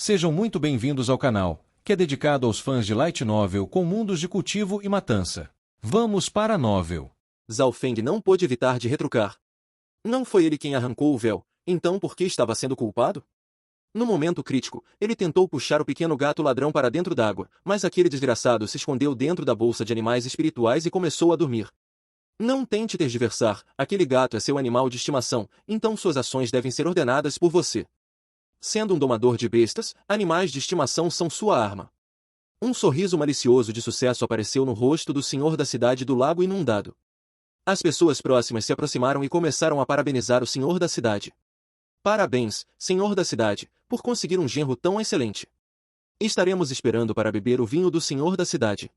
Sejam muito bem-vindos ao canal, que é dedicado aos fãs de Light Novel com mundos de cultivo e matança. Vamos para a novel. Zhao Feng não pôde evitar de retrucar. Não foi ele quem arrancou o véu, então por que estava sendo culpado? No momento crítico, ele tentou puxar o pequeno gato ladrão para dentro d'água, mas aquele desgraçado se escondeu dentro da bolsa de animais espirituais e começou a dormir. Não tente tergiversar, aquele gato é seu animal de estimação, então suas ações devem ser ordenadas por você. Sendo um domador de bestas, animais de estimação são sua arma. Um sorriso malicioso de sucesso apareceu no rosto do senhor da cidade do lago inundado. As pessoas próximas se aproximaram e começaram a parabenizar o senhor da cidade. Parabéns, senhor da cidade, por conseguir um genro tão excelente. Estaremos esperando para beber o vinho do senhor da cidade.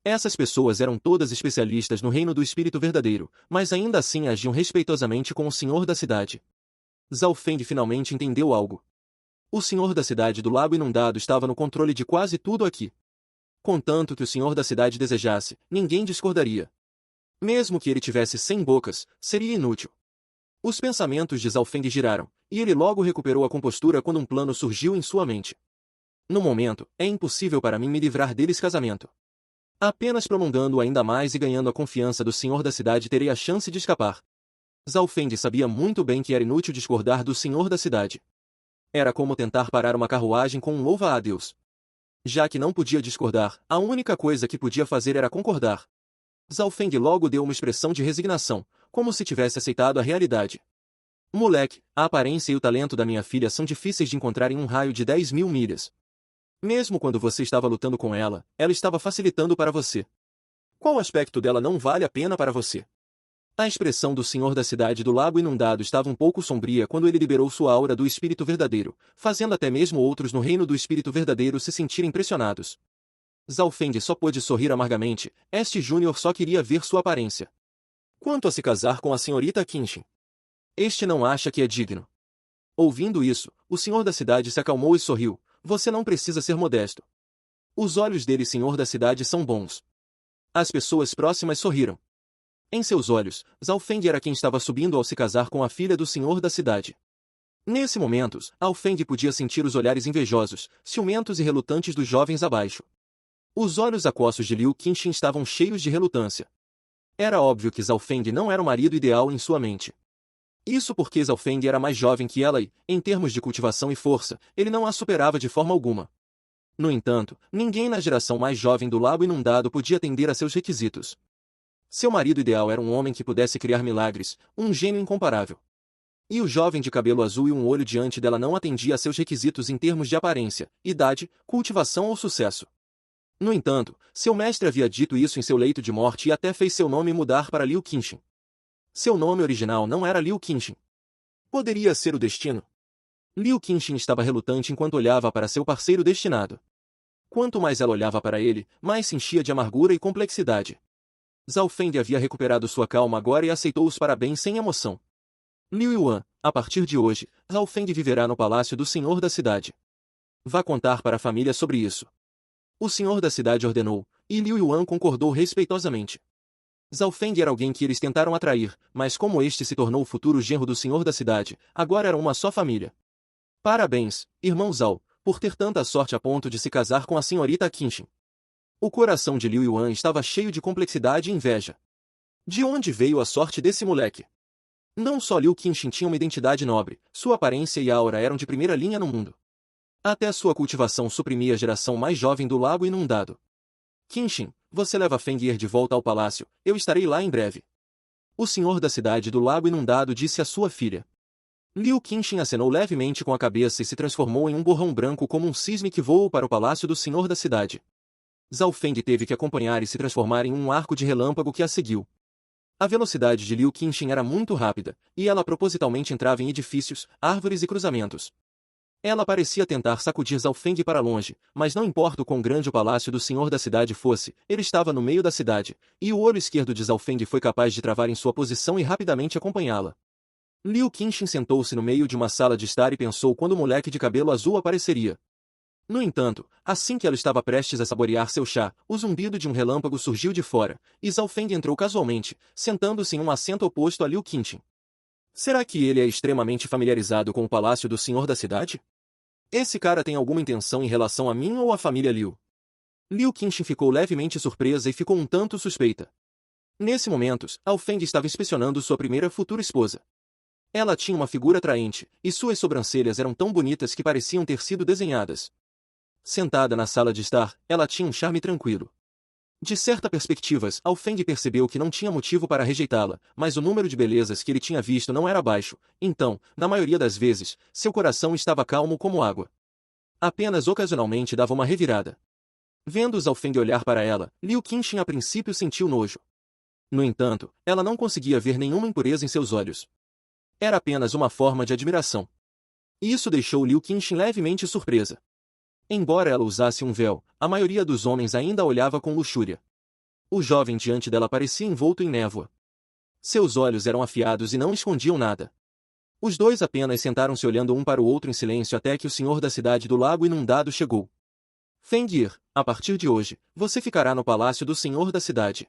Essas pessoas eram todas especialistas no reino do espírito verdadeiro, mas ainda assim agiam respeitosamente com o senhor da cidade. Zhao Feng finalmente entendeu algo. O senhor da cidade do lago inundado estava no controle de quase tudo aqui. Contanto que o senhor da cidade desejasse, ninguém discordaria. Mesmo que ele tivesse 100 bocas, seria inútil. Os pensamentos de Zhao Feng giraram, e ele logo recuperou a compostura quando um plano surgiu em sua mente. No momento, é impossível para mim me livrar deles casamento. Apenas prolongando ainda mais e ganhando a confiança do senhor da cidade terei a chance de escapar. Zhao Feng sabia muito bem que era inútil discordar do senhor da cidade. Era como tentar parar uma carruagem com um louva a Deus. Já que não podia discordar, a única coisa que podia fazer era concordar. Zhao Feng logo deu uma expressão de resignação, como se tivesse aceitado a realidade. Moleque, a aparência e o talento da minha filha são difíceis de encontrar em um raio de 10.000 milhas. Mesmo quando você estava lutando com ela, ela estava facilitando para você. Qual aspecto dela não vale a pena para você? A expressão do senhor da cidade do lago inundado estava um pouco sombria quando ele liberou sua aura do espírito verdadeiro, fazendo até mesmo outros no reino do espírito verdadeiro se sentirem impressionados. Zhao Feng só pôde sorrir amargamente, este Júnior só queria ver sua aparência. Quanto a se casar com a senhorita Qinxin, este não acha que é digno. Ouvindo isso, o senhor da cidade se acalmou e sorriu, você não precisa ser modesto. Os olhos dele, senhor da cidade, são bons. As pessoas próximas sorriram. Em seus olhos, Zhao Feng era quem estava subindo ao se casar com a filha do senhor da cidade. Nesse momento, Zhao Feng podia sentir os olhares invejosos, ciumentos e relutantes dos jovens abaixo. Os olhos aquosos de Liu Qinxin estavam cheios de relutância. Era óbvio que Zhao Feng não era o marido ideal em sua mente. Isso porque Zhao Feng era mais jovem que ela e, em termos de cultivação e força, ele não a superava de forma alguma. No entanto, ninguém na geração mais jovem do lago inundado podia atender a seus requisitos. Seu marido ideal era um homem que pudesse criar milagres, um gênio incomparável. E o jovem de cabelo azul e um olho diante dela não atendia a seus requisitos em termos de aparência, idade, cultivação ou sucesso. No entanto, seu mestre havia dito isso em seu leito de morte e até fez seu nome mudar para Liu Qinxin. Seu nome original não era Liu Qinxin. Poderia ser o destino. Liu Qinxin estava relutante enquanto olhava para seu parceiro destinado. Quanto mais ela olhava para ele, mais se enchia de amargura e complexidade. Zhao Feng havia recuperado sua calma agora e aceitou os parabéns sem emoção. Liu Yuan, a partir de hoje, Zhao Feng viverá no palácio do senhor da cidade. Vá contar para a família sobre isso. O senhor da cidade ordenou, e Liu Yuan concordou respeitosamente. Zhao Feng era alguém que eles tentaram atrair, mas como este se tornou o futuro genro do senhor da cidade, agora eram uma só família. Parabéns, irmão Zhao, por ter tanta sorte a ponto de se casar com a senhorita Qinxin. O coração de Liu Yuan estava cheio de complexidade e inveja. De onde veio a sorte desse moleque? Não só Liu Qinxin tinha uma identidade nobre, sua aparência e aura eram de primeira linha no mundo. Até sua cultivação suprimia a geração mais jovem do lago inundado. Qinxin, você leva Feng Ye de volta ao palácio, eu estarei lá em breve. O senhor da cidade do lago inundado disse à sua filha. Liu Qinxin acenou levemente com a cabeça e se transformou em um borrão branco como um cisne que voou para o palácio do senhor da cidade. Zhao Feng teve que acompanhar e se transformar em um arco de relâmpago que a seguiu. A velocidade de Liu Qinxin era muito rápida, e ela propositalmente entrava em edifícios, árvores e cruzamentos. Ela parecia tentar sacudir Zhao Feng para longe, mas não importa o quão grande o palácio do senhor da cidade fosse, ele estava no meio da cidade, e o olho esquerdo de Zhao Feng foi capaz de travar em sua posição e rapidamente acompanhá-la. Liu Qinxin sentou-se no meio de uma sala de estar e pensou quando o moleque de cabelo azul apareceria. No entanto, assim que ela estava prestes a saborear seu chá, o zumbido de um relâmpago surgiu de fora, e Zhao Feng entrou casualmente, sentando-se em um assento oposto a Liu Qinxin. Será que ele é extremamente familiarizado com o palácio do senhor da cidade? Esse cara tem alguma intenção em relação a mim ou à família Liu? Liu Qinxin ficou levemente surpresa e ficou um tanto suspeita. Nesse momento, Ao Feng estava inspecionando sua primeira futura esposa. Ela tinha uma figura atraente, e suas sobrancelhas eram tão bonitas que pareciam ter sido desenhadas. Sentada na sala de estar, ela tinha um charme tranquilo. De certa perspectiva, Ao Feng percebeu que não tinha motivo para rejeitá-la, mas o número de belezas que ele tinha visto não era baixo, então, na maioria das vezes, seu coração estava calmo como água. Apenas ocasionalmente dava uma revirada. Vendo Ao Feng olhar para ela, Liu Qinxin a princípio sentiu nojo. No entanto, ela não conseguia ver nenhuma impureza em seus olhos. Era apenas uma forma de admiração. Isso deixou Liu Qinxin levemente surpresa. Embora ela usasse um véu, a maioria dos homens ainda a olhava com luxúria. O jovem diante dela parecia envolto em névoa. Seus olhos eram afiados e não escondiam nada. Os dois apenas sentaram-se olhando um para o outro em silêncio até que o senhor da cidade do lago inundado chegou. Fengir, a partir de hoje, você ficará no palácio do senhor da cidade.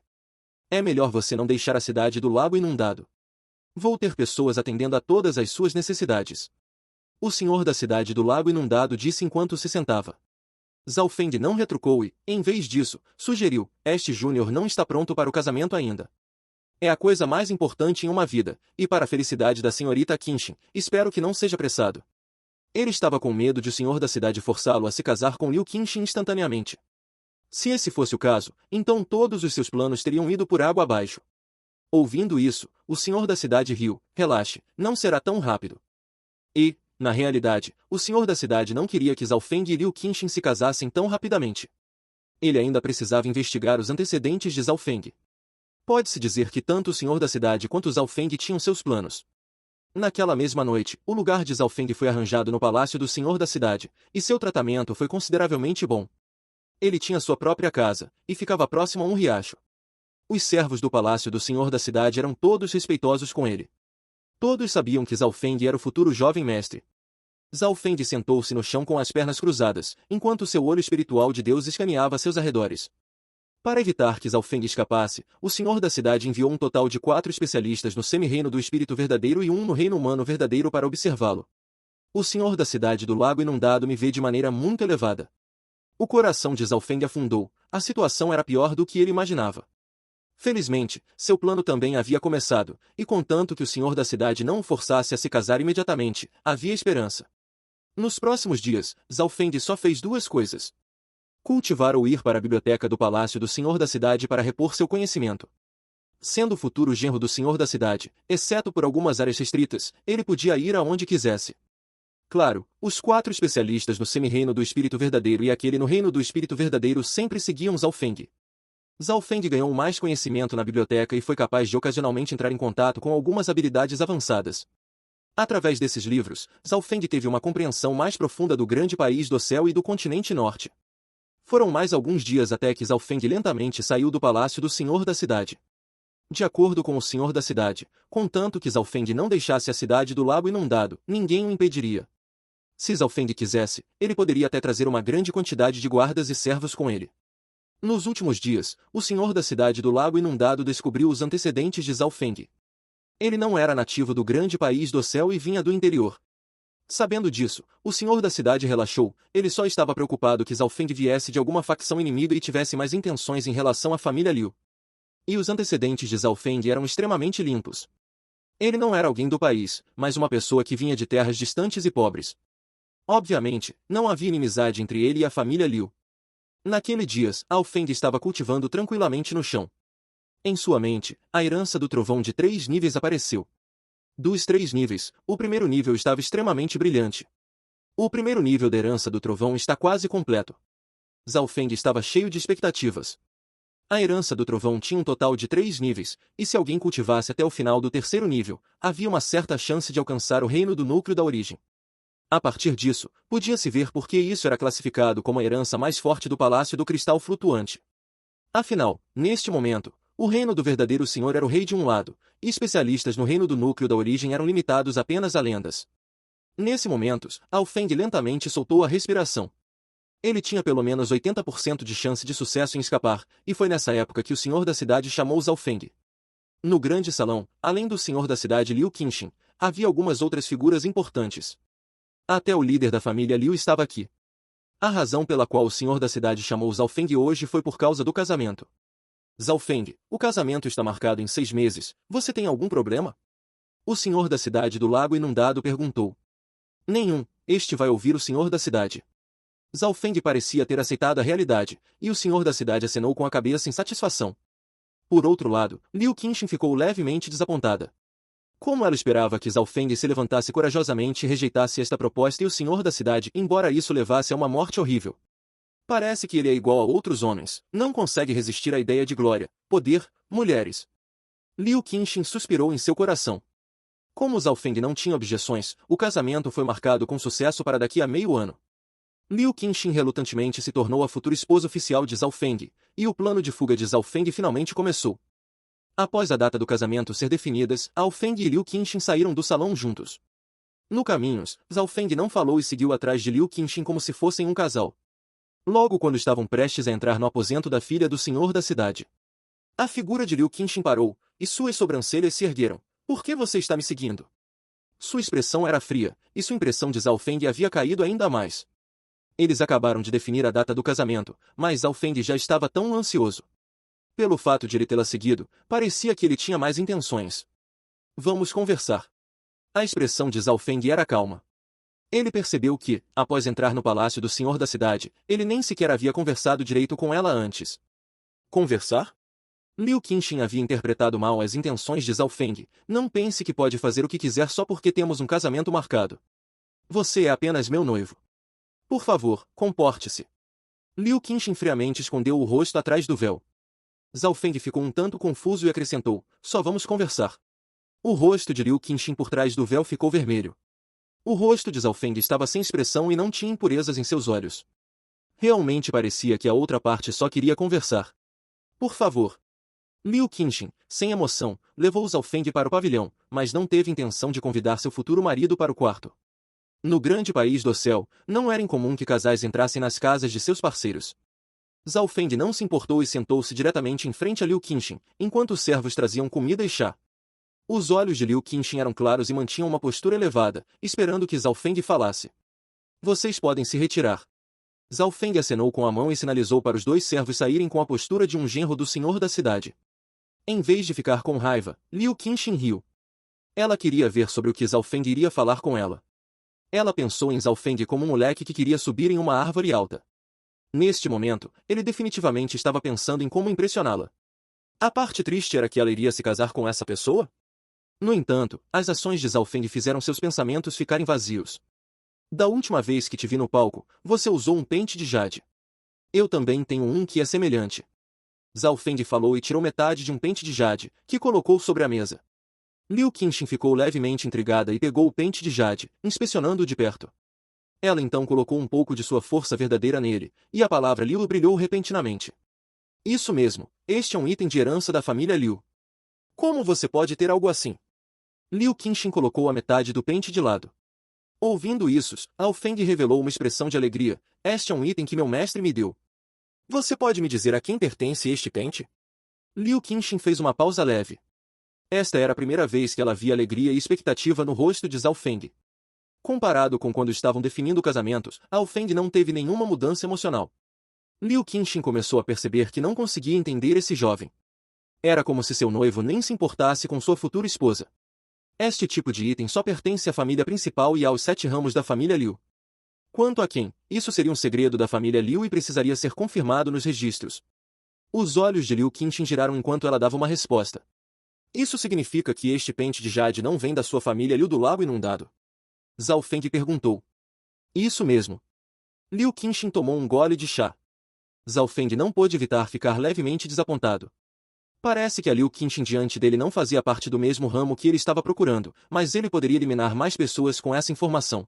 É melhor você não deixar a cidade do lago inundado. Vou ter pessoas atendendo a todas as suas necessidades. O senhor da cidade do lago inundado disse enquanto se sentava. Zhao Feng não retrucou e, em vez disso, sugeriu, este Júnior não está pronto para o casamento ainda. É a coisa mais importante em uma vida, e para a felicidade da senhorita Qinxin, espero que não seja apressado. Ele estava com medo de o senhor da cidade forçá-lo a se casar com Liu Qinxin instantaneamente. Se esse fosse o caso, então todos os seus planos teriam ido por água abaixo. Ouvindo isso, o senhor da cidade riu, relaxe, não será tão rápido. E, na realidade, o senhor da cidade não queria que Zhao Feng e Liu Qinxin se casassem tão rapidamente. Ele ainda precisava investigar os antecedentes de Zhao Feng. Pode-se dizer que tanto o senhor da cidade quanto Zhao Feng tinham seus planos. Naquela mesma noite, o lugar de Zhao Feng foi arranjado no palácio do senhor da cidade, e seu tratamento foi consideravelmente bom. Ele tinha sua própria casa, e ficava próximo a um riacho. Os servos do palácio do senhor da cidade eram todos respeitosos com ele. Todos sabiam que Zhao Feng era o futuro jovem mestre. Zhao Feng sentou-se no chão com as pernas cruzadas, enquanto seu olho espiritual de Deus escaneava seus arredores. Para evitar que Zhao Feng escapasse, o senhor da cidade enviou um total de 4 especialistas no semi-reino do espírito verdadeiro e um no reino humano verdadeiro para observá-lo. O senhor da cidade do lago inundado me vê de maneira muito elevada. O coração de Zhao Feng afundou, a situação era pior do que ele imaginava. Felizmente, seu plano também havia começado, e contanto que o senhor da cidade não o forçasse a se casar imediatamente, havia esperança. Nos próximos dias, Zhao Feng só fez 2 coisas. Cultivar ou ir para a biblioteca do palácio do senhor da cidade para repor seu conhecimento. Sendo o futuro genro do senhor da cidade, exceto por algumas áreas restritas, ele podia ir aonde quisesse. Claro, os 4 especialistas no semi-reino do espírito verdadeiro e aquele no reino do espírito verdadeiro sempre seguiam Zhao Feng. Zhao Feng ganhou mais conhecimento na biblioteca e foi capaz de ocasionalmente entrar em contato com algumas habilidades avançadas. Através desses livros, Zhao Feng teve uma compreensão mais profunda do grande país do céu e do continente norte. Foram mais alguns dias até que Zhao Feng lentamente saiu do palácio do senhor da cidade. De acordo com o senhor da cidade, contanto que Zhao Feng não deixasse a cidade do lago inundado, ninguém o impediria. Se Zhao Feng quisesse, ele poderia até trazer uma grande quantidade de guardas e servos com ele. Nos últimos dias, o senhor da cidade do lago inundado descobriu os antecedentes de Zhao Feng. Ele não era nativo do grande país do céu e vinha do interior. Sabendo disso, o senhor da cidade relaxou, ele só estava preocupado que Zhao Feng viesse de alguma facção inimiga e tivesse mais intenções em relação à família Liu. E os antecedentes de Zhao Feng eram extremamente limpos. Ele não era alguém do país, mas uma pessoa que vinha de terras distantes e pobres. Obviamente, não havia inimizade entre ele e a família Liu. Naquele dia, Ao Feng estava cultivando tranquilamente no chão. Em sua mente, a herança do trovão de 3 níveis apareceu. Dos 3 níveis, o primeiro nível estava extremamente brilhante. O primeiro nível da herança do trovão está quase completo. Zhao Feng estava cheio de expectativas. A herança do trovão tinha um total de 3 níveis, e se alguém cultivasse até o final do 3º nível, havia uma certa chance de alcançar o reino do núcleo da origem. A partir disso, podia-se ver por que isso era classificado como a herança mais forte do Palácio do Cristal Flutuante. Afinal, neste momento, o reino do verdadeiro senhor era o rei de um lado, e especialistas no reino do núcleo da origem eram limitados apenas a lendas. Nesse momento, Ao Feng lentamente soltou a respiração. Ele tinha pelo menos 80% de chance de sucesso em escapar, e foi nessa época que o senhor da cidade chamou Zhao Feng. No grande salão, além do senhor da cidade Liu Qinxin, havia algumas outras figuras importantes. Até o líder da família Liu estava aqui. A razão pela qual o senhor da cidade chamou Zhao Feng hoje foi por causa do casamento. Zhao Feng, o casamento está marcado em 6 meses, você tem algum problema? O senhor da cidade do Lago Inundado perguntou. Nenhum, este vai ouvir o senhor da cidade. Zhao Feng parecia ter aceitado a realidade, e o senhor da cidade acenou com a cabeça em satisfação. Por outro lado, Liu Qinxin ficou levemente desapontada. Como ela esperava que Zhao Feng se levantasse corajosamente e rejeitasse esta proposta e o senhor da cidade, embora isso levasse a uma morte horrível. Parece que ele é igual a outros homens, não consegue resistir à ideia de glória, poder, mulheres. Liu Qinxin suspirou em seu coração. Como Zhao Feng não tinha objeções, o casamento foi marcado com sucesso para daqui a meio ano. Liu Qinxin relutantemente se tornou a futura esposa oficial de Zhao Feng, e o plano de fuga de Zhao Feng finalmente começou. Após a data do casamento ser definida, Zhao Feng e Liu Qinxin saíram do salão juntos. No caminho, Zhao Feng não falou e seguiu atrás de Liu Qinxin como se fossem um casal. Logo quando estavam prestes a entrar no aposento da filha do senhor da cidade, a figura de Liu Qinxin parou, e suas sobrancelhas se ergueram. Por que você está me seguindo? Sua expressão era fria, e sua impressão de Zhao Feng havia caído ainda mais. Eles acabaram de definir a data do casamento, mas Zhao Feng já estava tão ansioso. Pelo fato de ele tê-la seguido, parecia que ele tinha mais intenções. Vamos conversar. A expressão de Zhao Feng era calma. Ele percebeu que, após entrar no palácio do senhor da cidade, ele nem sequer havia conversado direito com ela antes. Conversar? Liu Qinxin havia interpretado mal as intenções de Zhao Feng. Não pense que pode fazer o que quiser só porque temos um casamento marcado. Você é apenas meu noivo. Por favor, comporte-se. Liu Qinxin friamente escondeu o rosto atrás do véu. Zhao Feng ficou um tanto confuso e acrescentou, só vamos conversar. O rosto de Liu Qinxin por trás do véu ficou vermelho. O rosto de Zhao Feng estava sem expressão e não tinha impurezas em seus olhos. Realmente parecia que a outra parte só queria conversar. Por favor. Liu Qinxin, sem emoção, levou Zhao Feng para o pavilhão, mas não teve intenção de convidar seu futuro marido para o quarto. No grande país do céu, não era incomum que casais entrassem nas casas de seus parceiros. Zhao Feng não se importou e sentou-se diretamente em frente a Liu Qinxin, enquanto os servos traziam comida e chá. Os olhos de Liu Qinxin eram claros e mantinham uma postura elevada, esperando que Zhao Feng falasse. Vocês podem se retirar. Zhao Feng acenou com a mão e sinalizou para os 2 servos saírem com a postura de um genro do senhor da cidade. Em vez de ficar com raiva, Liu Qinxin riu. Ela queria ver sobre o que Zhao Feng iria falar com ela. Ela pensou em Zhao Feng como um moleque que queria subir em uma árvore alta. Neste momento, ele definitivamente estava pensando em como impressioná-la. A parte triste era que ela iria se casar com essa pessoa? No entanto, as ações de Zhao Feng fizeram seus pensamentos ficarem vazios. Da última vez que te vi no palco, você usou um pente de jade. Eu também tenho um que é semelhante. Zhao Feng falou e tirou metade de um pente de jade, que colocou sobre a mesa. Liu Qinxin ficou levemente intrigada e pegou o pente de jade, inspecionando-o de perto. Ela então colocou um pouco de sua força verdadeira nele, e a palavra Liu brilhou repentinamente. Isso mesmo, este é um item de herança da família Liu. Como você pode ter algo assim? Liu Qinxin colocou a metade do pente de lado. Ouvindo isso, Zhao Feng revelou uma expressão de alegria. Este é um item que meu mestre me deu. Você pode me dizer a quem pertence este pente? Liu Qinxin fez uma pausa leve. Esta era a primeira vez que ela via alegria e expectativa no rosto de Zhao Feng. Comparado com quando estavam definindo casamentos, Zhao Feng não teve nenhuma mudança emocional. Liu Qinxin começou a perceber que não conseguia entender esse jovem. Era como se seu noivo nem se importasse com sua futura esposa. Este tipo de item só pertence à família principal e aos 7 ramos da família Liu. Quanto a quem, isso seria um segredo da família Liu e precisaria ser confirmado nos registros. Os olhos de Liu Qinxin giraram enquanto ela dava uma resposta. Isso significa que este pente de jade não vem da sua família Liu do Lago Inundado? Zhao Feng perguntou. Isso mesmo. Liu Qinxin tomou um gole de chá. Zhao Feng não pôde evitar ficar levemente desapontado. Parece que a Liu Qinxin diante dele não fazia parte do mesmo ramo que ele estava procurando, mas ele poderia eliminar mais pessoas com essa informação.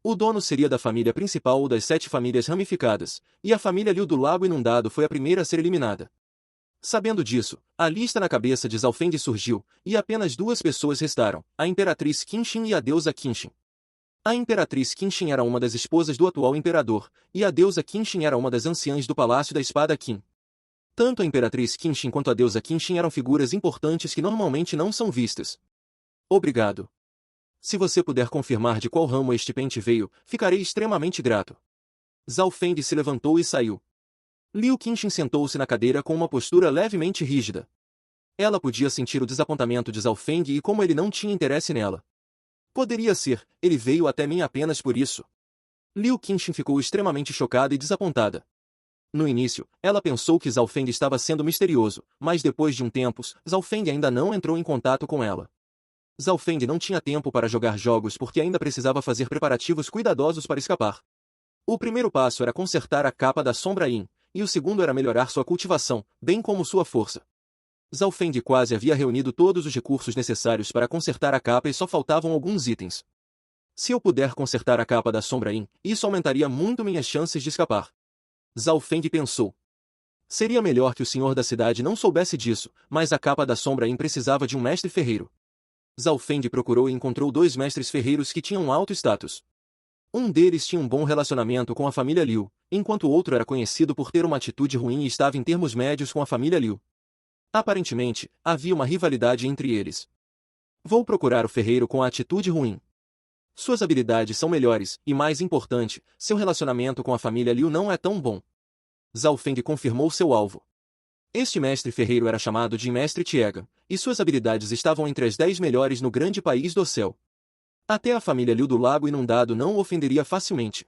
O dono seria da família principal ou das 7 famílias ramificadas, e a família Liu do Lago Inundado foi a primeira a ser eliminada. Sabendo disso, a lista na cabeça de Zhao Feng surgiu, e apenas 2 pessoas restaram, a Imperatriz Qinxin e a deusa Qinxin. A Imperatriz Qinxin era uma das esposas do atual imperador, e a deusa Qinxin era uma das anciãs do Palácio da Espada Qin. Tanto a Imperatriz Qinxin quanto a deusa Qinxin eram figuras importantes que normalmente não são vistas. Obrigado. Se você puder confirmar de qual ramo este pente veio, ficarei extremamente grato. Zhao Feng se levantou e saiu. Liu Qinxin sentou-se na cadeira com uma postura levemente rígida. Ela podia sentir o desapontamento de Zhao Feng e como ele não tinha interesse nela. Poderia ser, ele veio até mim apenas por isso. Liu Qinxin ficou extremamente chocada e desapontada. No início, ela pensou que Zhao Feng estava sendo misterioso, mas depois de um tempo, Zhao Feng ainda não entrou em contato com ela. Zhao Feng não tinha tempo para jogar jogos porque ainda precisava fazer preparativos cuidadosos para escapar. O primeiro passo era consertar a capa da Sombra Yin, e o segundo era melhorar sua cultivação, bem como sua força. Zhao Feng quase havia reunido todos os recursos necessários para consertar a capa e só faltavam alguns itens. Se eu puder consertar a capa da Sombra Yin, isso aumentaria muito minhas chances de escapar. Zhao Feng pensou. Seria melhor que o senhor da cidade não soubesse disso, mas a capa da Sombra Yin precisava de um mestre ferreiro. Zhao Feng procurou e encontrou 2 mestres ferreiros que tinham alto status. Um deles tinha um bom relacionamento com a família Liu, enquanto o outro era conhecido por ter uma atitude ruim e estava em termos médios com a família Liu. Aparentemente, havia uma rivalidade entre eles. Vou procurar o ferreiro com a atitude ruim. Suas habilidades são melhores, e mais importante, seu relacionamento com a família Liu não é tão bom. Zhao Feng confirmou seu alvo. Este mestre ferreiro era chamado de Mestre Tiega, e suas habilidades estavam entre as 10 melhores no grande país do céu. Até a família Liu do Lago Inundado não o ofenderia facilmente.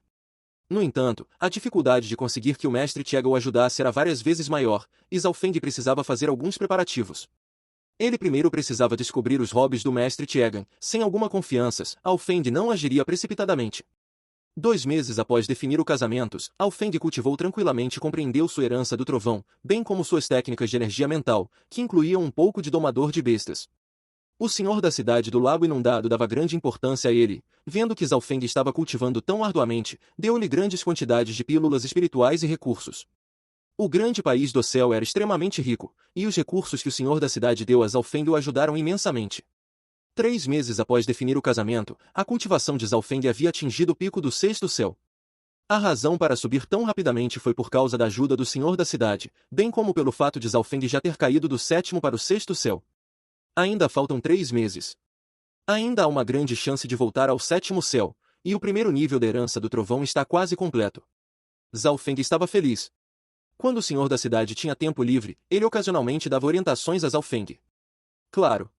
No entanto, a dificuldade de conseguir que o mestre Tiega o ajudasse era várias vezes maior, e Zhao Feng precisava fazer alguns preparativos. Ele primeiro precisava descobrir os hobbies do mestre Tiega. Sem alguma confiança, Zhao Feng não agiria precipitadamente. 2 meses após definir o casamento, Zhao Feng cultivou tranquilamente e compreendeu sua herança do trovão, bem como suas técnicas de energia mental, que incluíam um pouco de domador de bestas. O senhor da cidade do Lago Inundado dava grande importância a ele, vendo que Zhao Feng estava cultivando tão arduamente, deu-lhe grandes quantidades de pílulas espirituais e recursos. O grande país do céu era extremamente rico, e os recursos que o senhor da cidade deu a Zhao Feng o ajudaram imensamente. 3 meses após definir o casamento, a cultivação de Zhao Feng havia atingido o pico do 6º céu. A razão para subir tão rapidamente foi por causa da ajuda do senhor da cidade, bem como pelo fato de Zhao Feng já ter caído do 7º para o 6º céu. Ainda faltam 3 meses. Ainda há uma grande chance de voltar ao 7º céu, e o primeiro nível da herança do trovão está quase completo. Zhao Feng estava feliz. Quando o senhor da cidade tinha tempo livre, ele ocasionalmente dava orientações a Zhao Feng. Claro.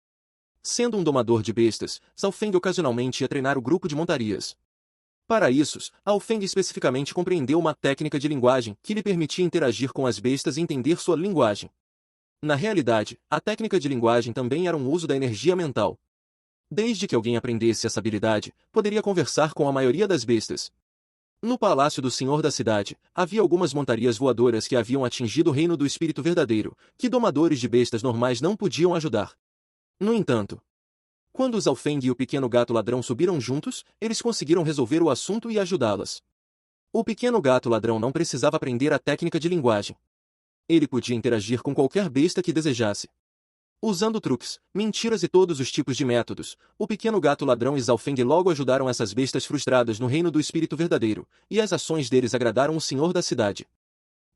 Sendo um domador de bestas, Zhao Feng ocasionalmente ia treinar o grupo de montarias. Para isso, Zhao Feng especificamente compreendeu uma técnica de linguagem que lhe permitia interagir com as bestas e entender sua linguagem. Na realidade, a técnica de linguagem também era um uso da energia mental. Desde que alguém aprendesse essa habilidade, poderia conversar com a maioria das bestas. No palácio do senhor da cidade, havia algumas montarias voadoras que haviam atingido o reino do espírito verdadeiro, que domadores de bestas normais não podiam ajudar. No entanto, quando Zhao Feng e o pequeno gato ladrão subiram juntos, eles conseguiram resolver o assunto e ajudá-las. O pequeno gato ladrão não precisava aprender a técnica de linguagem. Ele podia interagir com qualquer besta que desejasse. Usando truques, mentiras e todos os tipos de métodos, o pequeno gato ladrão e Zhao Feng logo ajudaram essas bestas frustradas no reino do espírito verdadeiro, e as ações deles agradaram o senhor da cidade.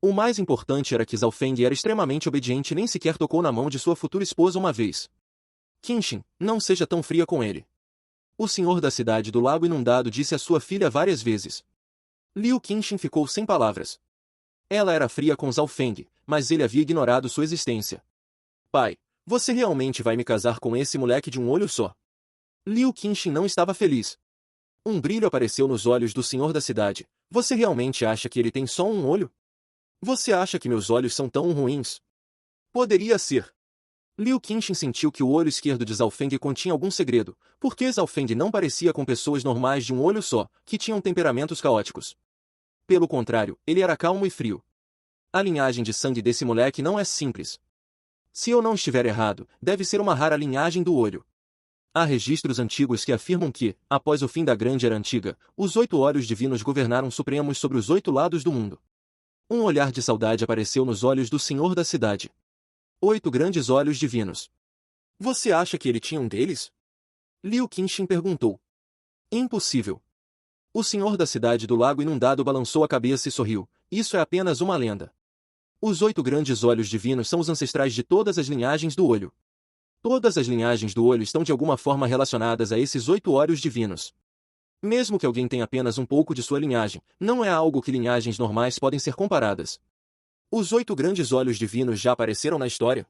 O mais importante era que Zhao Feng era extremamente obediente e nem sequer tocou na mão de sua futura esposa uma vez. Qinxin, não seja tão fria com ele. O senhor da cidade do Lago Inundado disse à sua filha várias vezes. Liu Qinxin ficou sem palavras. Ela era fria com Zhao Feng, mas ele havia ignorado sua existência. Pai, você realmente vai me casar com esse moleque de um olho só? Liu Qinxin não estava feliz. Um brilho apareceu nos olhos do senhor da cidade. Você realmente acha que ele tem só um olho? Você acha que meus olhos são tão ruins? Poderia ser. Liu Qinxin sentiu que o olho esquerdo de Zhao Feng continha algum segredo, porque Zhao Feng não parecia com pessoas normais de um olho só, que tinham temperamentos caóticos. Pelo contrário, ele era calmo e frio. A linhagem de sangue desse moleque não é simples. Se eu não estiver errado, deve ser uma rara linhagem do olho. Há registros antigos que afirmam que, após o fim da Grande Era Antiga, os 8 olhos divinos governaram supremos sobre os 8 lados do mundo. Um olhar de saudade apareceu nos olhos do senhor da cidade. 8 grandes olhos divinos. Você acha que ele tinha um deles? Liu Qinxin perguntou. Impossível. O senhor da cidade do Lago Inundado balançou a cabeça e sorriu. Isso é apenas uma lenda. Os 8 grandes olhos divinos são os ancestrais de todas as linhagens do olho. Todas as linhagens do olho estão de alguma forma relacionadas a esses 8 olhos divinos. Mesmo que alguém tenha apenas um pouco de sua linhagem, não é algo que linhagens normais podem ser comparadas. Os 8 grandes olhos divinos já apareceram na história?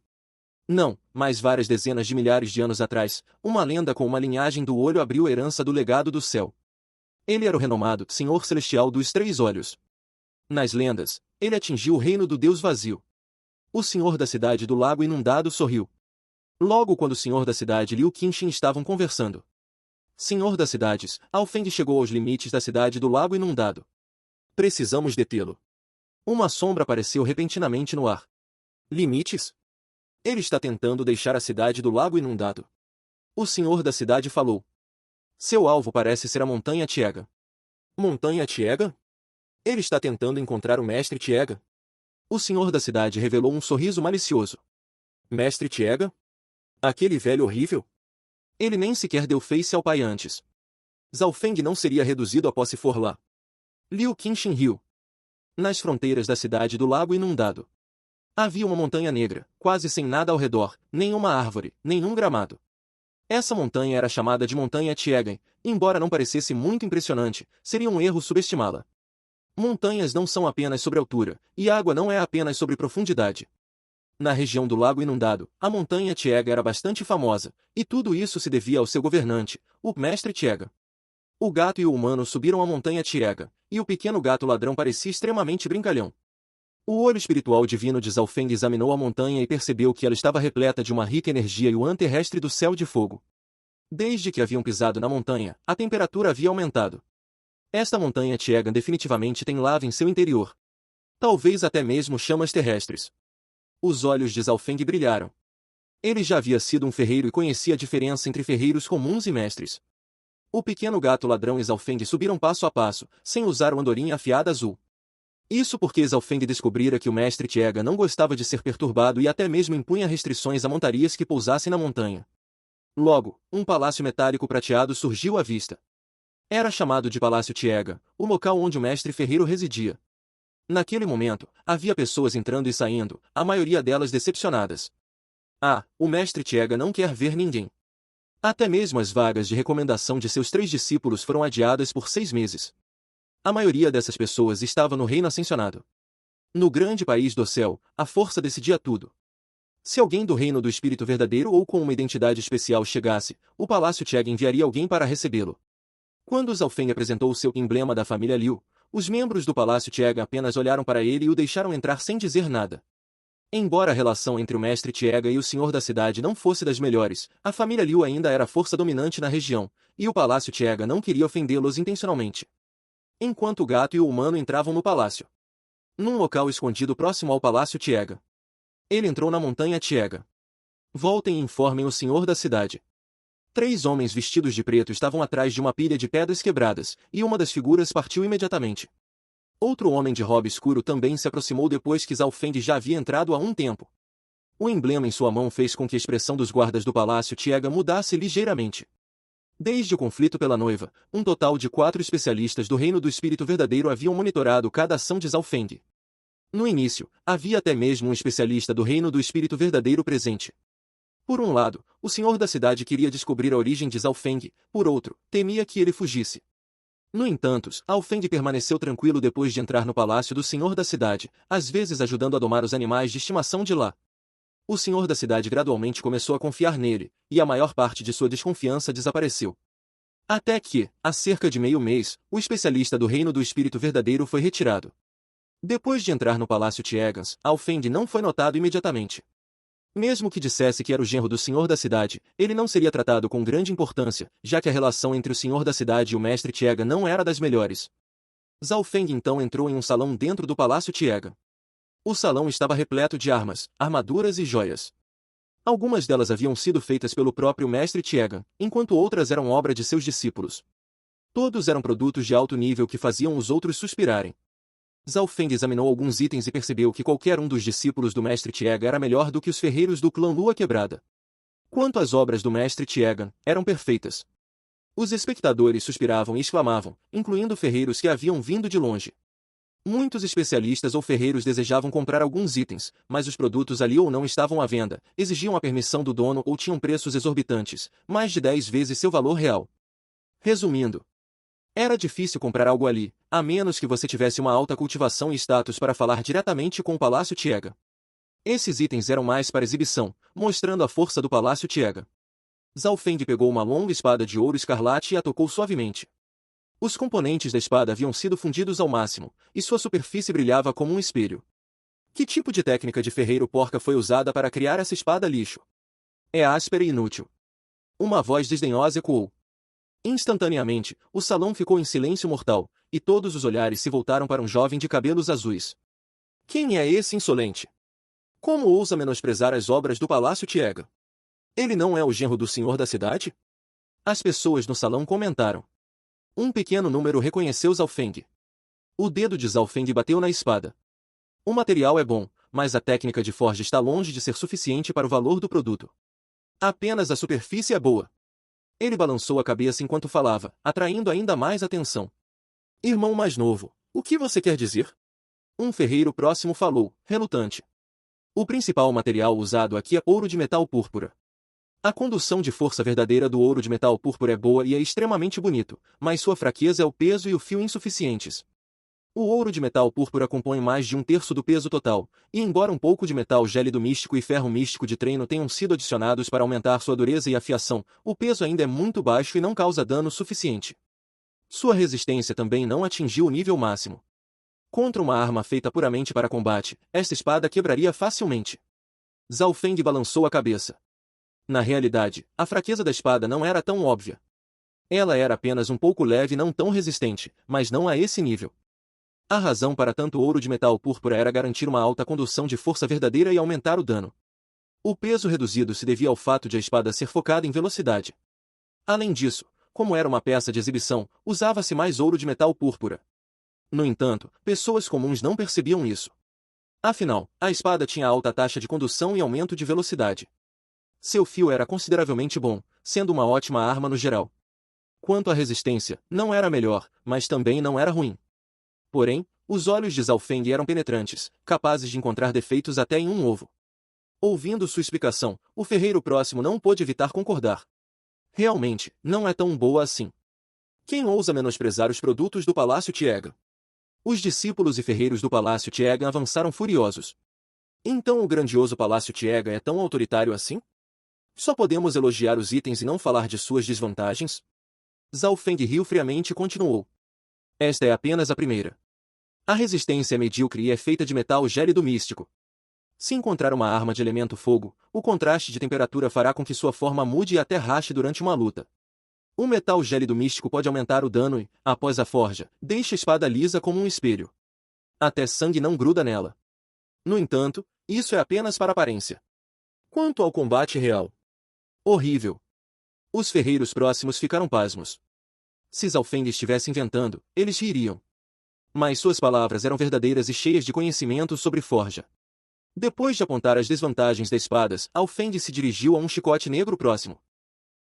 Não, mas várias dezenas de milhares de anos atrás, uma lenda com uma linhagem do olho abriu a herança do legado do céu. Ele era o renomado Senhor Celestial dos 3 olhos. Nas lendas, ele atingiu o reino do Deus vazio. O senhor da cidade do lago inundado sorriu. Logo quando o senhor da cidade e Liu Qinxin estavam conversando. Senhor das cidades, Alfeng chegou aos limites da cidade do lago inundado. Precisamos detê-lo. Uma sombra apareceu repentinamente no ar. Limites? Ele está tentando deixar a cidade do lago inundado. O senhor da cidade falou. Seu alvo parece ser a Montanha Tiega. Montanha Tiega? Ele está tentando encontrar o Mestre Tiega. O senhor da cidade revelou um sorriso malicioso. Mestre Tiega? Aquele velho horrível? Ele nem sequer deu face ao pai antes. Zhao Feng não seria reduzido após se for lá. Liu Qinxin riu. Nas fronteiras da cidade do lago inundado. Havia uma montanha negra, quase sem nada ao redor, nenhuma árvore, nenhum gramado. Essa montanha era chamada de Montanha Tiegen, embora não parecesse muito impressionante, seria um erro subestimá-la. Montanhas não são apenas sobre altura, e água não é apenas sobre profundidade. Na região do lago inundado, a Montanha Tiega era bastante famosa, e tudo isso se devia ao seu governante, o Mestre Tiega. O gato e o humano subiram a Montanha Tiega, e o pequeno gato ladrão parecia extremamente brincalhão. O olho espiritual divino de Zhao Feng examinou a montanha e percebeu que ela estava repleta de uma rica energia yuan terrestre do céu de fogo. Desde que haviam pisado na montanha, a temperatura havia aumentado. Esta montanha Tiegan definitivamente tem lava em seu interior. Talvez até mesmo chamas terrestres. Os olhos de Zhao Feng brilharam. Ele já havia sido um ferreiro e conhecia a diferença entre ferreiros comuns e mestres. O pequeno gato ladrão e Zhao Feng subiram passo a passo, sem usar o andorinha afiada azul. Isso porque Zhao Feng descobrira que o mestre Tiega não gostava de ser perturbado e até mesmo impunha restrições a montarias que pousassem na montanha. Logo, um palácio metálico prateado surgiu à vista. Era chamado de Palácio Tiega, o local onde o mestre ferreiro residia. Naquele momento, havia pessoas entrando e saindo, a maioria delas decepcionadas. Ah, o mestre Tiega não quer ver ninguém. Até mesmo as vagas de recomendação de seus 3 discípulos foram adiadas por 6 meses. A maioria dessas pessoas estava no reino ascensionado. No grande país do céu, a força decidia tudo. Se alguém do reino do espírito verdadeiro ou com uma identidade especial chegasse, o Palácio Tiega enviaria alguém para recebê-lo. Quando Zhao Feng apresentou seu emblema da família Liu, os membros do Palácio Tiega apenas olharam para ele e o deixaram entrar sem dizer nada. Embora a relação entre o mestre Tiega e o senhor da cidade não fosse das melhores, a família Liu ainda era a força dominante na região, e o Palácio Tiega não queria ofendê-los intencionalmente. Enquanto o gato e o humano entravam no palácio. Num local escondido próximo ao Palácio Tiega. Ele entrou na Montanha Tiega. Voltem e informem o senhor da cidade. 3 homens vestidos de preto estavam atrás de uma pilha de pedras quebradas, e uma das figuras partiu imediatamente. Outro homem de robe escuro também se aproximou depois que Zhao Feng já havia entrado há um tempo. O emblema em sua mão fez com que a expressão dos guardas do Palácio Tiega mudasse ligeiramente. Desde o conflito pela noiva, um total de 4 especialistas do reino do espírito verdadeiro haviam monitorado cada ação de Zhao Feng. No início, havia até mesmo um especialista do reino do espírito verdadeiro presente. Por um lado, o senhor da cidade queria descobrir a origem de Zhao Feng, por outro, temia que ele fugisse. No entanto, Zhao Feng permaneceu tranquilo depois de entrar no palácio do senhor da cidade, às vezes ajudando a domar os animais de estimação de lá. O senhor da cidade gradualmente começou a confiar nele, e a maior parte de sua desconfiança desapareceu. Até que, há cerca de meio mês, o especialista do reino do espírito verdadeiro foi retirado. Depois de entrar no Palácio Tiegans, Zhao Feng não foi notado imediatamente. Mesmo que dissesse que era o genro do senhor da cidade, ele não seria tratado com grande importância, já que a relação entre o senhor da cidade e o mestre Tiega não era das melhores. Zhao Feng então entrou em um salão dentro do Palácio Tiega. O salão estava repleto de armas, armaduras e joias. Algumas delas haviam sido feitas pelo próprio mestre Tiega, enquanto outras eram obra de seus discípulos. Todos eram produtos de alto nível que faziam os outros suspirarem. Zhao Feng examinou alguns itens e percebeu que qualquer um dos discípulos do mestre Tiega era melhor do que os ferreiros do clã Lua Quebrada. Quanto às obras do mestre Tiega, eram perfeitas. Os espectadores suspiravam e exclamavam, incluindo ferreiros que haviam vindo de longe. Muitos especialistas ou ferreiros desejavam comprar alguns itens, mas os produtos ali ou não estavam à venda, exigiam a permissão do dono ou tinham preços exorbitantes, mais de 10 vezes seu valor real. Resumindo, era difícil comprar algo ali, a menos que você tivesse uma alta cultivação e status para falar diretamente com o Palácio Tiega. Esses itens eram mais para exibição, mostrando a força do Palácio Tiega. Zhao Feng pegou uma longa espada de ouro escarlate e a tocou suavemente. Os componentes da espada haviam sido fundidos ao máximo, e sua superfície brilhava como um espelho. Que tipo de técnica de ferreiro porca foi usada para criar essa espada lixo? É áspera e inútil. Uma voz desdenhosa ecoou. Instantaneamente, o salão ficou em silêncio mortal, e todos os olhares se voltaram para um jovem de cabelos azuis. Quem é esse insolente? Como ousa menosprezar as obras do Palácio Tiega? Ele não é o genro do senhor da cidade? As pessoas no salão comentaram. Um pequeno número reconheceu Zhao Feng. O dedo de Zhao Feng bateu na espada. O material é bom, mas a técnica de forja está longe de ser suficiente para o valor do produto. Apenas a superfície é boa. Ele balançou a cabeça enquanto falava, atraindo ainda mais atenção. Irmão mais novo, o que você quer dizer? Um ferreiro próximo falou, relutante. O principal material usado aqui é ouro de metal púrpura. A condução de força verdadeira do ouro de metal púrpura é boa e é extremamente bonito, mas sua fraqueza é o peso e o fio insuficientes. O ouro de metal púrpura compõe mais de um terço do peso total, e embora um pouco de metal gélido místico e ferro místico de treino tenham sido adicionados para aumentar sua dureza e afiação, o peso ainda é muito baixo e não causa dano suficiente. Sua resistência também não atingiu o nível máximo. Contra uma arma feita puramente para combate, esta espada quebraria facilmente. Zhao Feng balançou a cabeça. Na realidade, a fraqueza da espada não era tão óbvia. Ela era apenas um pouco leve e não tão resistente, mas não a esse nível. A razão para tanto ouro de metal púrpura era garantir uma alta condução de força verdadeira e aumentar o dano. O peso reduzido se devia ao fato de a espada ser focada em velocidade. Além disso, como era uma peça de exibição, usava-se mais ouro de metal púrpura. No entanto, pessoas comuns não percebiam isso. Afinal, a espada tinha alta taxa de condução e aumento de velocidade. Seu fio era consideravelmente bom, sendo uma ótima arma no geral. Quanto à resistência, não era melhor, mas também não era ruim. Porém, os olhos de Zhao Feng eram penetrantes, capazes de encontrar defeitos até em um ovo. Ouvindo sua explicação, o ferreiro próximo não pôde evitar concordar. Realmente, não é tão boa assim. Quem ousa menosprezar os produtos do Palácio Tiega? Os discípulos e ferreiros do Palácio Tiega avançaram furiosos. Então o grandioso Palácio Tiega é tão autoritário assim? Só podemos elogiar os itens e não falar de suas desvantagens? Zhao Feng riu friamente e continuou. Esta é apenas a primeira. A resistência é medíocre e é feita de metal gélido místico. Se encontrar uma arma de elemento fogo, o contraste de temperatura fará com que sua forma mude e até rache durante uma luta. O metal gélido místico pode aumentar o dano e, após a forja, deixa a espada lisa como um espelho. Até sangue não gruda nela. No entanto, isso é apenas para aparência. Quanto ao combate real. Horrível. Os ferreiros próximos ficaram pasmos. Se Zhao Feng estivesse inventando, eles ririam. Mas suas palavras eram verdadeiras e cheias de conhecimento sobre forja. Depois de apontar as desvantagens das espadas, Zhao Feng se dirigiu a um chicote negro próximo.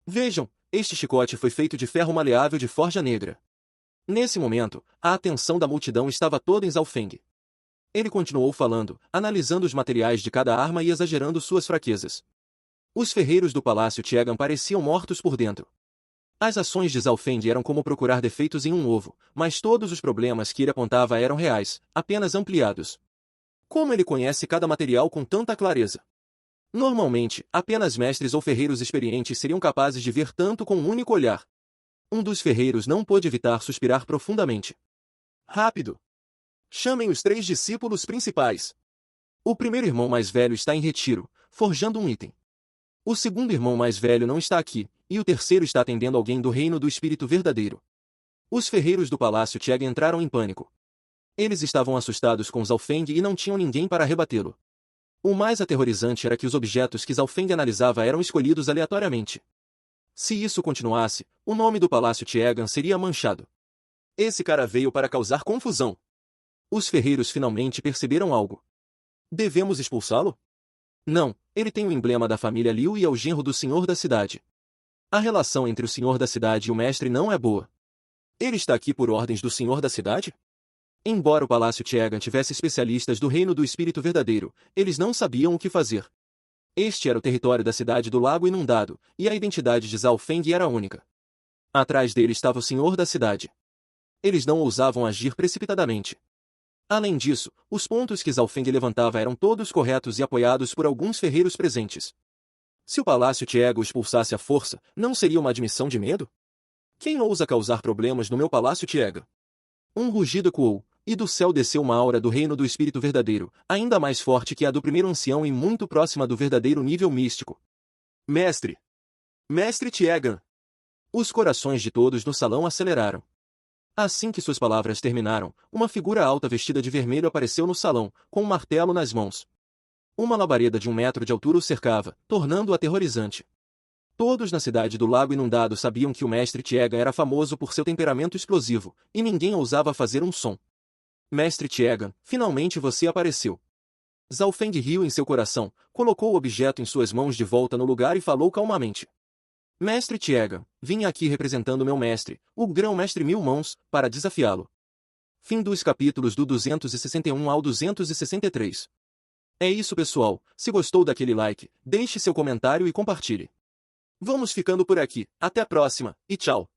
Vejam, este chicote foi feito de ferro maleável de forja negra. Nesse momento, a atenção da multidão estava toda em Zhao Feng. Ele continuou falando, analisando os materiais de cada arma e exagerando suas fraquezas. Os ferreiros do Palácio Tiega pareciam mortos por dentro. As ações de Zhao Feng eram como procurar defeitos em um ovo, mas todos os problemas que ele apontava eram reais, apenas ampliados. Como ele conhece cada material com tanta clareza? Normalmente, apenas mestres ou ferreiros experientes seriam capazes de ver tanto com um único olhar. Um dos ferreiros não pôde evitar suspirar profundamente. Rápido! Chamem os 3 discípulos principais. O primeiro irmão mais velho está em retiro, forjando um item. O segundo irmão mais velho não está aqui, e o terceiro está atendendo alguém do reino do espírito verdadeiro. Os ferreiros do Palácio Tiega entraram em pânico. Eles estavam assustados com Zhao Feng e não tinham ninguém para rebatê-lo. O mais aterrorizante era que os objetos que Zhao Feng analisava eram escolhidos aleatoriamente. Se isso continuasse, o nome do Palácio Tiega seria manchado. Esse cara veio para causar confusão. Os ferreiros finalmente perceberam algo. Devemos expulsá-lo? Não, ele tem o emblema da família Liu e é o genro do senhor da cidade. A relação entre o senhor da cidade e o mestre não é boa. Ele está aqui por ordens do senhor da cidade? Embora o Palácio Tiegan tivesse especialistas do Reino do Espírito Verdadeiro, eles não sabiam o que fazer. Este era o território da cidade do Lago Inundado, e a identidade de Zhao Feng era única. Atrás dele estava o senhor da cidade. Eles não ousavam agir precipitadamente. Além disso, os pontos que Zhao Feng levantava eram todos corretos e apoiados por alguns ferreiros presentes. Se o Palácio Tiego expulsasse à força, não seria uma admissão de medo? Quem ousa causar problemas no meu Palácio Tiega? Um rugido ecoou, e do céu desceu uma aura do reino do Espírito Verdadeiro, ainda mais forte que a do primeiro ancião e muito próxima do verdadeiro nível místico. Mestre! Mestre Tiegan! Os corações de todos no salão aceleraram. Assim que suas palavras terminaram, uma figura alta vestida de vermelho apareceu no salão, com um martelo nas mãos. Uma labareda de 1 metro de altura o cercava, tornando-o aterrorizante. Todos na cidade do Lago Inundado sabiam que o mestre Tiegan era famoso por seu temperamento explosivo, e ninguém ousava fazer um som. Mestre Tiegan, finalmente você apareceu. Zhao Feng riu em seu coração, colocou o objeto em suas mãos de volta no lugar e falou calmamente. Mestre Tiegan, vim aqui representando meu mestre, o Grão-Mestre Mil Mãos, para desafiá-lo. Fim dos capítulos do 261 ao 263. É isso, pessoal. Se gostou daquele like, deixe seu comentário e compartilhe. Vamos ficando por aqui. Até a próxima, e tchau!